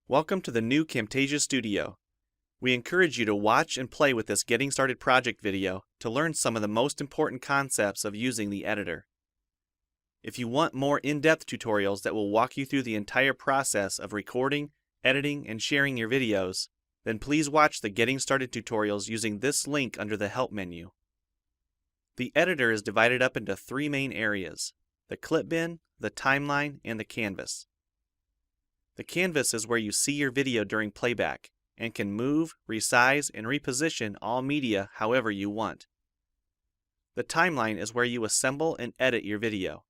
Welcome to the new Camtasia Studio. We encourage you to watch and play with this Getting Started project video to learn some of the most important concepts of using the editor. If you want more in-depth tutorials that will walk you through the entire process of recording, editing, and sharing your videos, then please watch the Getting Started tutorials using this link under the Help menu. The editor is divided up into three main areas: the clip bin, the timeline, and the canvas. The canvas is where you see your video during playback and can move, resize, and reposition all media however you want. The timeline is where you assemble and edit your video.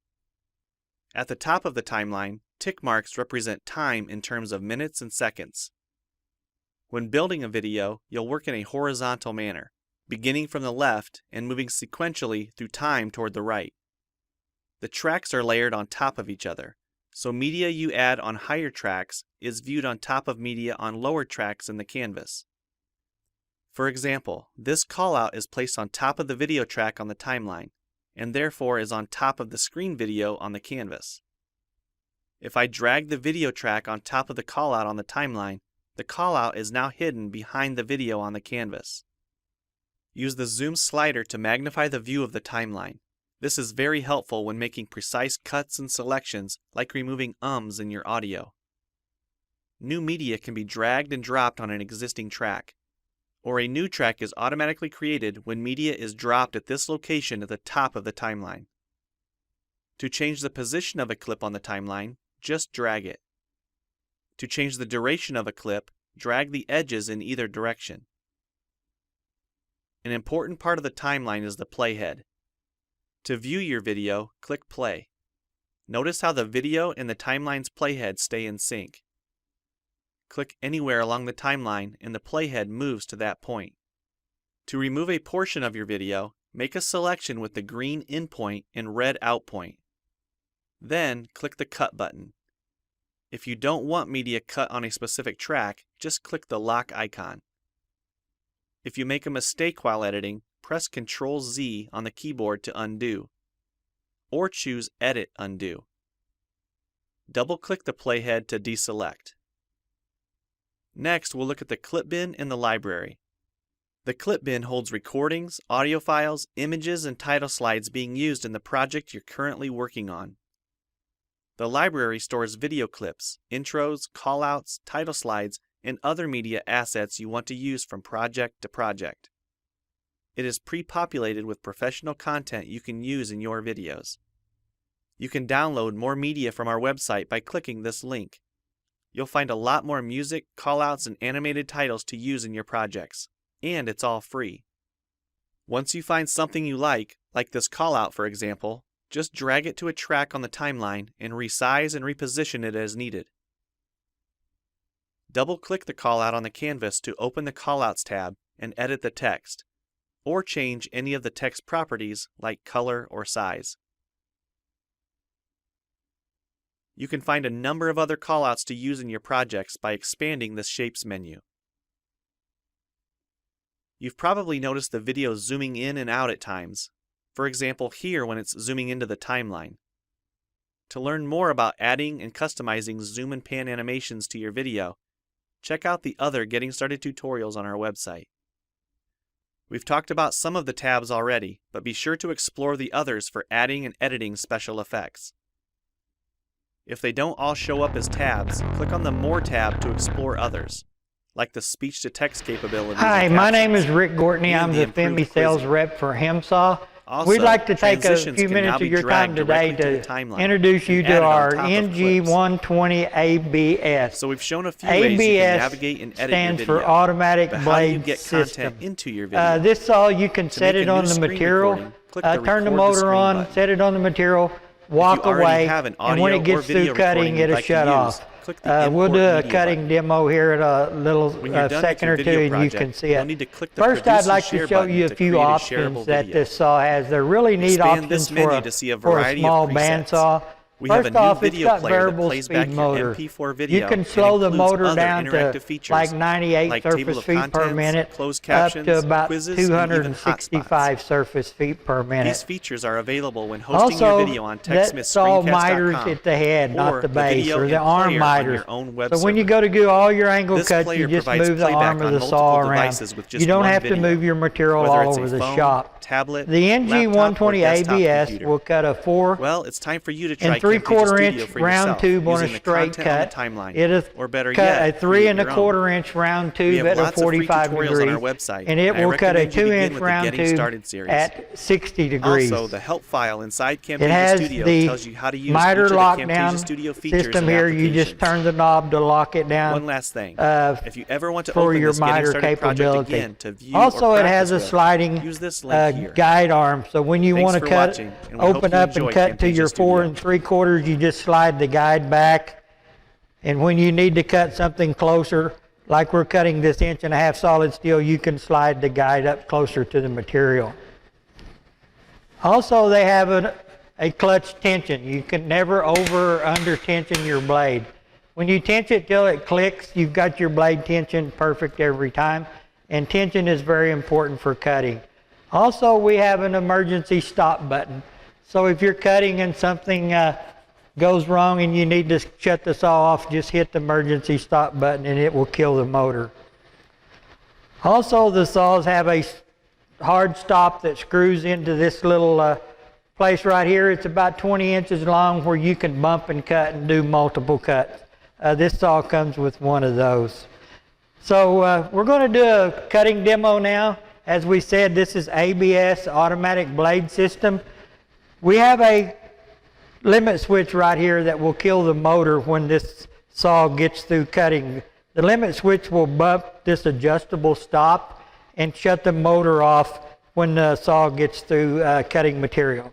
At the top of the timeline, tick marks represent time in terms of minutes and seconds. When building a video, you'll work in a horizontal manner, beginning from the left and moving sequentially through time toward the right. The tracks are layered on top of each other, so media you add on higher tracks is viewed on top of media on lower tracks in the canvas. For example, this callout is placed on top of the video track on the timeline, and therefore is on top of the screen video on the canvas. If I drag the video track on top of the callout on the timeline, the callout is now hidden behind the video on the canvas. Use the zoom slider to magnify the view of the timeline. This is very helpful when making precise cuts and selections, like removing ums in your audio. New media can be dragged and dropped on an existing track, or a new track is automatically created when media is dropped at this location at the top of the timeline. To change the position of a clip on the timeline, just drag it. To change the duration of a clip, drag the edges in either direction. An important part of the timeline is the playhead. To view your video, click play. Notice how the video and the timeline's playhead stay in sync. Click anywhere along the timeline and the playhead moves to that point. To remove a portion of your video, make a selection with the green in point and red out point. Then click the cut button. If you don't want media cut on a specific track, just click the lock icon. If you make a mistake while editing, press Ctrl-Z on the keyboard to undo, or choose Edit Undo. Double-click the playhead to deselect. Next, we'll look at the clip bin in the library. The clip bin holds recordings, audio files, images, and title slides being used in the project you're currently working on. The library stores video clips, intros, callouts, title slides, and other media assets you want to use from project to project. It is pre-populated with professional content you can use in your videos. You can download more media from our website by clicking this link. You'll find a lot more music, callouts, and animated titles to use in your projects, and it's all free. Once you find something you like this callout for example, just drag it to a track on the timeline and resize and reposition it as needed. Double-click the callout on the canvas to open the Callouts tab and edit the text, or change any of the text properties like color or size. You can find a number of other callouts to use in your projects by expanding the Shapes menu. You've probably noticed the video zooming in and out at times, for example here when it's zooming into the timeline. To learn more about adding and customizing zoom and pan animations to your video, check out the other Getting Started tutorials on our website. We've talked about some of the tabs already, but be sure to explore the others for adding and editing special effects. If they don't all show up as tabs, click on the More tab to explore others, like the speech-to-text capabilities. Hi, my name is Rick Gortney. I'm the FEMI sales rep for HEMSAW. We'd like to take a few minutes of your time today to introduce you to our NG120 ABS. So we've shown a few ways you can navigate and edit stands your for video, Automatic but how do you Blade get System. content into your video? This saw you can set it on the material, turn the motor on, set it on the material, walk away, and when it gets through cutting, it'll shut off. We'll do a cutting demo here in a little second or two, and you can see it. First, I'd like to show you a few options that this saw has. They're really neat options for a small bandsaw. First off, it's got variable speed motor. You can slow the motor down to like 98 surface feet per minute up to about 265 surface feet per minute. These features are available when hosting your video on TechSmithScreencast.com. Also, miters at the head, not the base, or the arm miters. So when you go to do all your angle cuts, you just move the arm of the saw around. You don't have to move your material all over the shop. Tablet, the NG120 ABS will cut a 4 it's time for you to try 3/4 inch round tube on a straight cut. It'll cut a 3 1/4 inch round tube at a 45 degrees, and it will cut a 2 inch round tube at 60 degrees. Also, the help file inside Camtasia Studio tells you how to use miter each of the lockdown Studio features system here. You just turn the knob to lock it down. One last thing, if you ever want to for open your this miter capability. again to view also, it has a sliding use this link here. guide arm, so when you want to cut, open up and cut to your 4 3/4, you just slide the guide back. And when you need to cut something closer, like we're cutting this 1.5 inch solid steel, you can slide the guide up closer to the material. Also, they have a clutch tension. You can never over or under tension your blade. When you tension it till it clicks, you've got your blade tension perfect every time. And tension is very important for cutting. Also, we have an emergency stop button. So if you're cutting and something goes wrong and you need to shut the saw off, just hit the emergency stop button and it will kill the motor. Also, the saws have a hard stop that screws into this little place right here. It's about 20 inches long where you can bump and cut and do multiple cuts. This saw comes with one of those. So we're going to do a cutting demo now. As we said, this is ABS, automatic blade system. We have a limit switch right here that will kill the motor when this saw gets through cutting. The limit switch will bump this adjustable stop and shut the motor off when the saw gets through cutting material.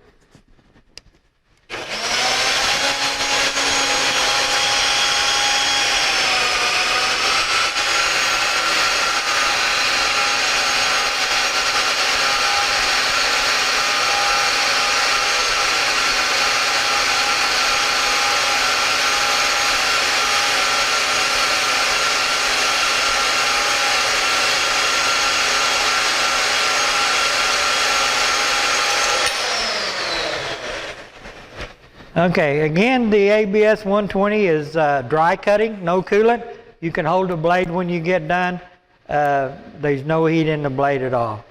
Okay, again, the ABS 120 is dry cutting, no coolant. You can hold the blade when you get done. There's no heat in the blade at all.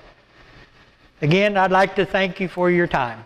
Again, I'd like to thank you for your time.